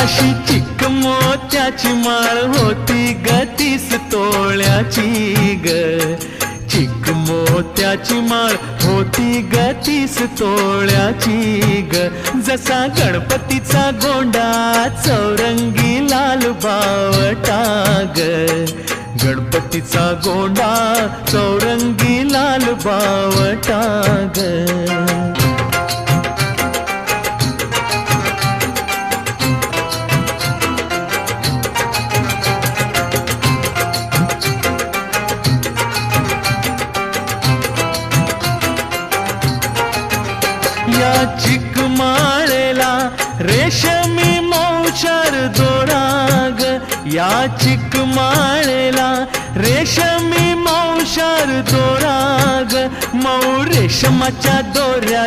अशी चिक मोत्याची माळ होती ग 30 तोळ्याची ग, चिक मोत्याची माळ होती ग 30 तोळ्याची ग. जसा गणपतीचा गोंडा चौरंगी लाल बावटा ग, गणपतीचा गोंडा चौरंगी लाल बावटा ग. या चिक माळेला रेशमी मौचार दोरा ग, या चिक माळेला रेशमी मौचार दोरा ग. मऊ रेशमाच्या दोऱ्यात